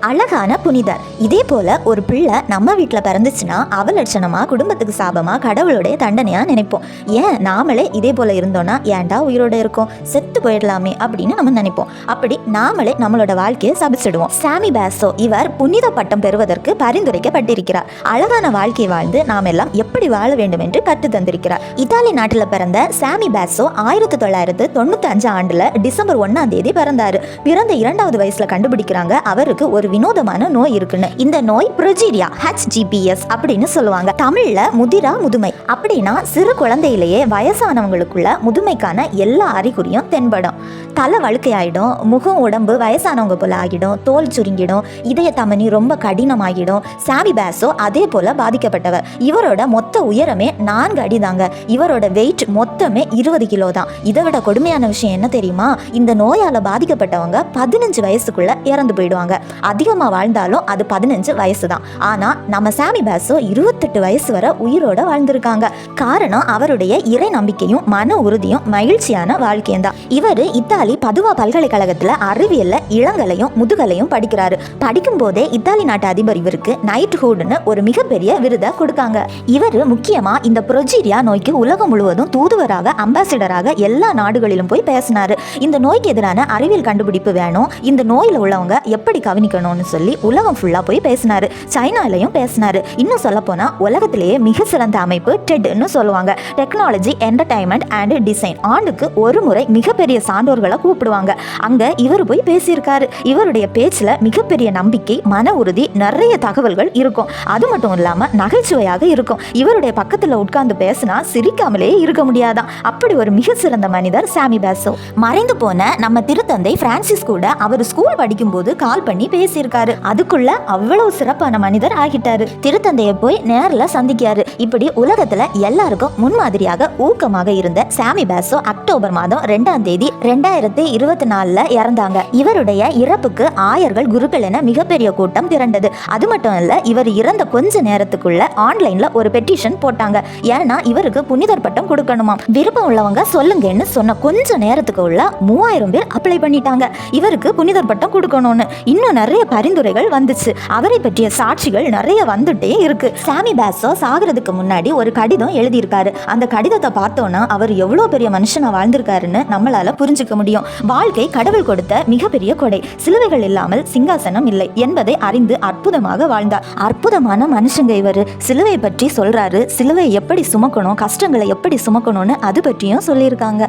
அழகான புனிதர். இதே போல ஒரு பிள்ளை நம்ம வீட்டில் பிறந்துச்சுன்னா அவலட்சணமா, குடும்பத்துக்கு சாபமா, கடவுளுடைய தண்டனையா நினைப்போம். ஏன் நாமளே இதே போல இருந்தோம்னா ஏன்டா உயிரோட இருக்கோம், செத்து போயிடலாமே அப்படின்னு நம்ம நினைப்போம். அப்படி நாமளே நம்மளோட வாழ்க்கையை சபிச்சிடுவோம். சாமி பாசோ இவர் புனித பட்டம் பெறுவதற்கு பரிந்துரைக்கப்பட்டிருக்கிறார். அழகான வாழ்க்கை வாழ்ந்து நாம் எல்லாம் எப்படி வாழ வேண்டும் என்று கற்று தந்திருக்கிறார். இத்தாலி நாட்டில் பிறந்த சாமி பாசோ 1995 ஆண்டுல டிசம்பர் 1ஆம் தேதி பிறந்தாரு. பிறந்த 2வது வயசுல கண்டுபிடிக்கிறாங்க அவருக்கு ஒரு வினோதமான நோய் இருக்குன்னு. இந்த நோய் ப்ரொஜீரியா HGPS அப்படின்னு சொல்லுவாங்க. தமிழ்ல முதிரா முதுமை. அப்படின்னா சிறு குழந்தையிலேயே வயசானவங்களுக்குள்ள முதுமைக்கான எல்லா அறிகுறியும் தென்படும். தலை வழுக்கையாயிடும், முகம் உடம்பு வயசானவங்க போல ஆகிடும், தோல் சுருங்கிடும், இதய தமனி ரொம்ப கடினமாகிடும். சாமி பாசோ அதே போல பாதிக்கப்பட்டவர். இவரோட மொத்த உயரமே 4 அடி தாங்க. இவரோட வெயிட் மொத்தமே 20 கிலோ தான். இதை விட கொடுமையான விஷயம் என்ன தெரியுமா? இந்த நோயால பாதிக்கப்பட்டவங்க 15 வயசுக்குள்ள இறந்து போயிடுவாங்க. அதிகமா வாழ்ந்தாலும் அது 15 வயசு தான். ஆனா நம்ம சாமி பாசோ 28 வயசு வரை உயிரோட வாழ்ந்திருக்காங்க. காரணம் அவருடைய இறை நம்பிக்கையும் மன உறுதியும் மகிழ்ச்சியான வாழ்க்கையும் தான். இவர் இத்தாலி பதுவா பல்கலைக்கழகத்துல அறிவியல்ல இளங்கலையும் முதுகலையும் படிக்கிறாரு. படிக்கும் போதே இத்தாலி நாட்டு அதிபர் இவருக்கு நைட்ஹுட்னு ஒரு மிகப்பெரிய விருதை கொடுக்காங்க. இவர் முக்கியமா இந்த ப்ரொஜீரியா நோய்க்கு உலகம் முழுவதும் தூதுவராக, அம்பாசிடராக எல்லா நாடுகளிலும் போய் பேசினாரு. இந்த நோய்க்கு எதிரான அறிவியல் கண்டுபிடிப்பு வேணும், இந்த நோயில உள்ளவங்க எப்படி கவனிக்கணும்னு சொல்லி உலகம் ஃபுல்லா போய் பேசினாரு. சைனாலையும் பேசினாரு. இன்னும் சொல்ல போனா உலகத்திலேயே மிக சிறந்த அமைப்பு டெட்னு சொல்லுவாங்க. Technology, entertainment and design. ஆண்டுக்கு ஒரு முறை மிகப்பெரிய சான்றோர்களை கூப்பிடுவாங்க. அங்க இவர் போய் பேசியிருக்காரு. இவருடைய பேச்சுல மிகப்பெரிய நம்பிக்கை, மன உறுதி, நிறைய தகவல்கள் இருக்கும். அது மட்டும் இல்லாம நகைச்சுவையாக இருக்கும். இவருடைய பக்கத்துல உட்கார்ந்து பேசினா சிரிக்காமலே இருக்க முடியாதான். அப்படி ஒரு மிக சிறந்த மனிதர் சாமி பாசோ. மறைந்து போன நம்ம திருத்தந்தை பிரான்சிஸ் கூட அவர் ஸ்கூல் படிக்கும் போது கால் பண்ணி பேசியிருக்காரு. அதுக்குள்ள அவ்வளவு சிறப்பான மனிதர் ஆகிட்டாரு. திருத்தந்தையை போய் நேர்ல சந்திக்காரு. இப்படி உலகத்துல எல்லாருக்கும் முன்மாதிரியாக ஊக்கமாக இருந்த சாமி பாசோ அக்டோபர் மாதம் 2ஆம் தேதி 2024 இறந்தாங்க. இவருடைய இறப்புக்கு ஆயர்கள், குருக்கள் என மிகப்பெரிய கூட்டம் திரண்டது. அது மட்டும் இல்ல, இவர் இறந்த கொஞ்ச நேரத்துக்குள்ள ஆன்லைன்ல ஒரு பெட்டிஷன் போட்டாங்க. ஏன்னா இவருக்கு புனிதர் பட்டம் கொடுக்கணுமா. விருப்பம் உள்ளவங்க சொல்லுங்கன்னு சொன்ன கொஞ்ச நேரத்துக்கு உள்ள 3000 பேர் அப்ளை பண்ணிட்டாங்க இவருக்கு புனிதர் பட்டம் கொடுக்கணும்னு. இன்னும் நிறைய பரிந்துரைகள் வந்துச்சு. அவரை பற்றிய சாட்சிகள் நிறைய வந்துட்டே இருக்கு. சாமி பாசோ சாகிறதுக்கு முன்னாடி ஒரு கடிதம் எழுதியிருக்காரு. அந்த கடிதத்தை பார்த்தோன்னா அவர் எவ்வளவு பெரிய மனுஷனா வாழ்ந்திருக்காருன்னு நம்மளால புரிஞ்சுக்க முடியும். வாழ்க்கை கடவுள் கொடுத்த மிகப்பெரிய கொடை. சிலுவைகள் இல்லாமல் சிங்காசனம் இல்லை என்பதை அறிந்து அற்புதமாக வாழ்ந்தார். அற்புதமான மனுஷங்க இவர். சிலுவை பற்றி சொல்றாரு. சிலுவை எப்படி சுமக்கணும், கஷ்டங்களை எப்படி சுமக்கணும்னு அது பற்றியும் சொல்லியிருக்காங்க.